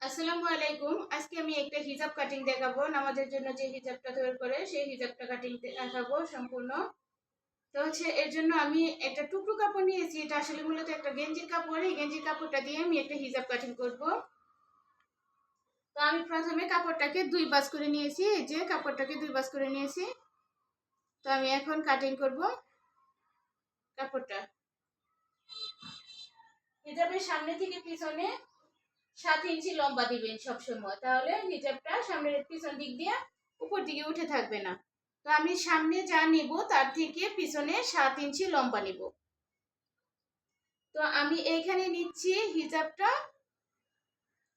আসসালামু আলাইকুম। আজকে আমি একটা হিজাব কাটিং দেখাবো। নামাজের জন্য যে হিজাবটা তৈরি করে সেই হিজাবটা কাটিং দেখাবো সম্পূর্ণ। তো হচ্ছে এর জন্য আমি একটা টুকরো কাপড় নিয়েছি। এটা আসলে মূলত একটা গেঞ্জির কাপড়। এই গেঞ্জির কাপড়টা দিয়ে আমি একটা হিজাব কাটিং করব। তো আমি প্রথমে কাপড়টাকে দুই ভাঁজ করে নিয়েছি। এই যে কাপড়টাকে দুই ভাঁজ করে নিয়েছি। তো আমি এখন কাটিং করব কাপড়টা। হিজাবের সামনে থেকে পিছনে 7 ইঞ্চি লম্বা দিবেন সবসময়, তাহলে হিজাবটা সামনের পিছন দিক দিয়ে উপর দিকে উঠে থাকবে না। তো আমি সামনে যা নিব তার থেকে পিছনে 7 ইঞ্চি লম্বা নিব। তো আমি এইখানে নিচ্ছি হিজাবটা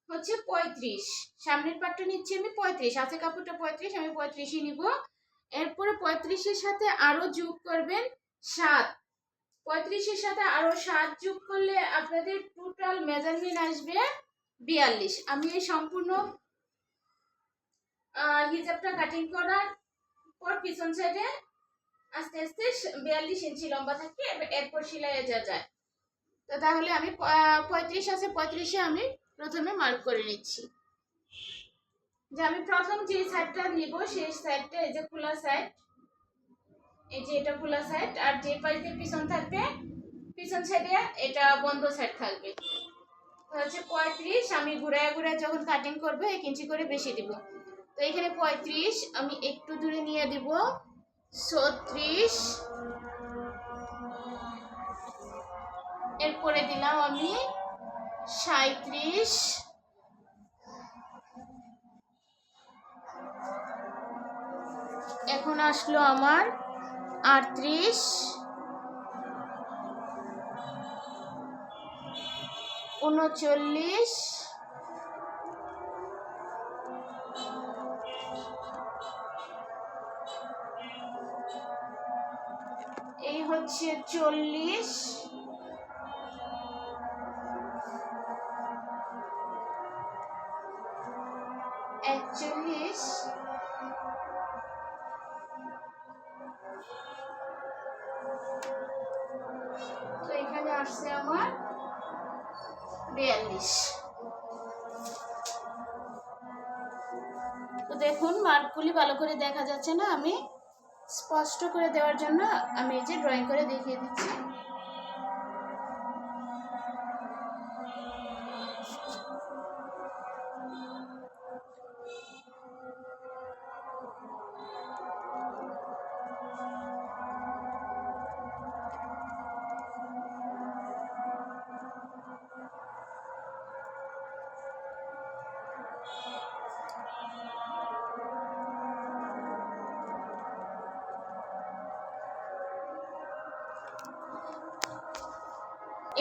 হচ্ছে 35, সামনের পাটটা নিচ্ছি আমি 35, আছে কাপড়টা 35, আমি 35ই নিব। এরপরে 35-এর সাথে আরো যোগ করবেন 7। 35-এর সাথে আরো 7 যোগ করলে আপনাদের টোটাল মেজারমেন্ট আসবে 42। আমি এই সম্পূর্ণ হিজাবটা কাটিং করার পর পিছন সাইডে আস্তে আস্তে 42 ইঞ্চি লম্বা থাকে, এরপর সেলাই যা যায়। তো তাহলে আমি 35 আছে, 35-এ আমি প্রথমে মার্ক করে নিচ্ছি যে আমি প্রথম যে সাইডটা নিব সেই সাইডটা এই যে খোলা সাইড, এই যে এটা খোলা সাইড, আর যে পাশ দিয়ে পিছন থাকবে পিছন সাইডে এটা বন্ধ সাইড থাকবে। তো হচ্ছে 35 আমি ঘুরায় ঘুরায় যখন কাটিং করবো 1 ইঞ্চি করে বেশি দিব। তো এখানে 35 আমি একটু দূরে নিয়ে দিব 36, এরপরে দিলাম আমি 37, এখন আসলো আমার 38, 39, এই হচ্ছে 40, 41, তো এখানে আসছে আমার 42। তো দেখুন মার্কগুলি ভালো করে দেখা যাচ্ছে না, আমি স্পষ্ট করে দেওয়ার জন্য আমি এই যে ড্রয়িং করে দেখিয়ে দিচ্ছি।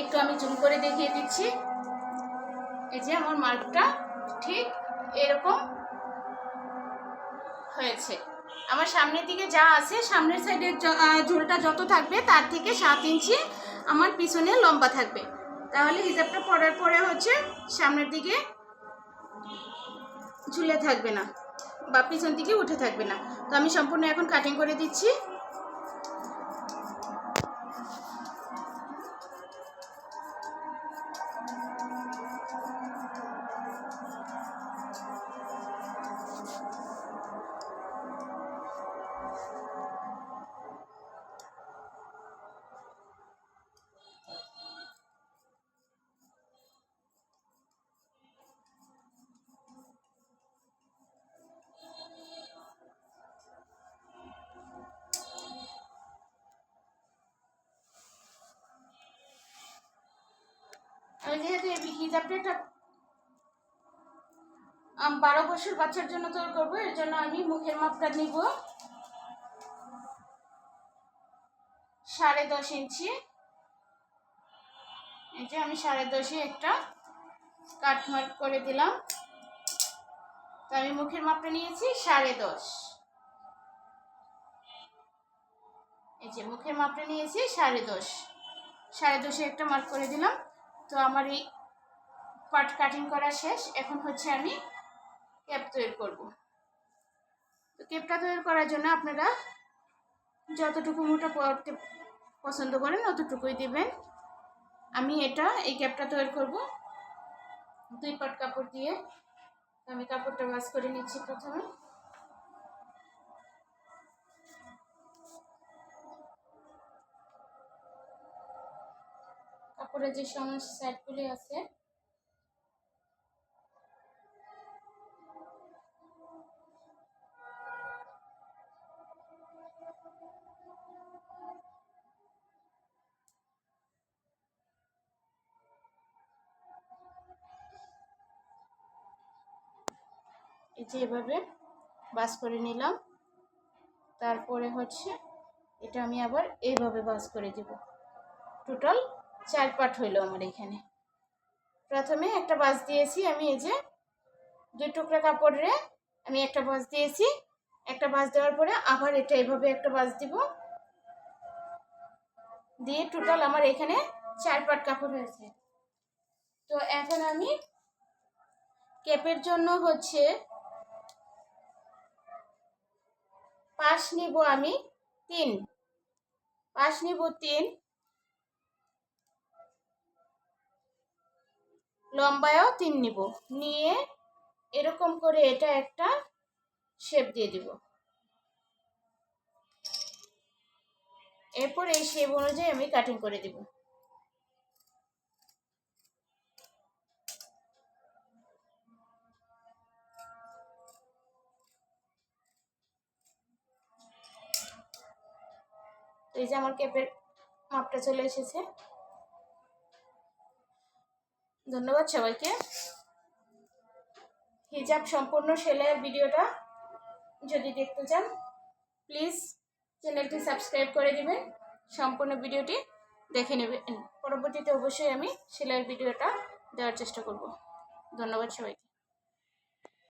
একটু আমি জুম করে দেখিয়ে দিচ্ছি। এই যে আমার মার্কটা ঠিক এরকম হয়েছে। আমার সামনের দিকে যা আছে, সামনের সাইডের ঝুলটা যত থাকবে তার থেকে 7 ইঞ্চি আমার পিছনে লম্বা থাকবে, তাহলে হিজাবটা পরার পরে হচ্ছে সামনের দিকে ঝুলে থাকবে না বা পিছন দিকে উঠে থাকবে না। তো আমি সম্পূর্ণ এখন কাটিং করে দিচ্ছি। আমি যেহেতু এই হিজাবটা একটা 12 বছর বাচ্চার জন্য তৈরি করবো, এর জন্য আমি মুখের মাপটা নিব 10.5 ইঞ্চি। এই যে আমি 10.5-এ একটা কাট মার্ক করে দিলাম। তো আমি মুখের মাপটা নিয়েছি 10.5। এই যে মুখের মাপটা নিয়েছি 10.5, 10.5-এ একটা মার্ক করে দিলাম। তো আমার এই পার্ট কাটিং করা শেষ। এখন হচ্ছে আমি ক্যাপ তৈরি করব। তো ক্যাপটা তৈরি করার জন্য আপনারা যতটুকু মোটা পড়তে পছন্দ করেন ততটুকুই দিবেন। আমি এই ক্যাপটা তৈরি করব 2 পাট কাপড় দিয়ে আমি কাপড়টা ভাঁজ করে নিচ্ছি। প্রথমে কাপড়ের যে সমস্ত সাইডগুলি আছে এই যে এভাবে ভাঁজ করে নিলাম। তারপরে হচ্ছে এটা আমি আবার এইভাবে ভাঁজ করে দেব। টোটাল 4 পাট হইলো আমার এখানে। প্রথমে একটা ভাঁজ দিয়েছি আমি, এই যে 2 টুকরা কাপড়ে আমি একটা ভাঁজ দিয়েছি। একটা ভাঁজ দেওয়ার পরে আবার এটা এইভাবে একটা ভাঁজ দিব, দিয়ে টোটাল আমার এখানে 4 পাট কাপড় হয়েছে। তো এখন আমি ক্যাপের জন্য হচ্ছে পাশ নিব আমি 3, পাশ নিব 3, লম্বায়ও 3 নিব, নিয়ে এরকম করে এটা একটা শেপ দিয়ে দিব। এরপর এই শেপ অনুযায়ী আমি কাটিং করে দিব। এই যে আমার ক্যাপের মাপটা চলে এসেছে। ধন্যবাদ সবাইকে। হিজাব সম্পূর্ণ সেলাইয়ের ভিডিওটা যদি দেখতে চান প্লিজ চ্যানেলটি সাবস্ক্রাইব করে দিবেন, সম্পূর্ণ ভিডিওটি দেখে নেবেন। পরবর্তীতে অবশ্যই আমি সেলাইয়ের ভিডিওটা দেওয়ার চেষ্টা করব। ধন্যবাদ সবাইকে।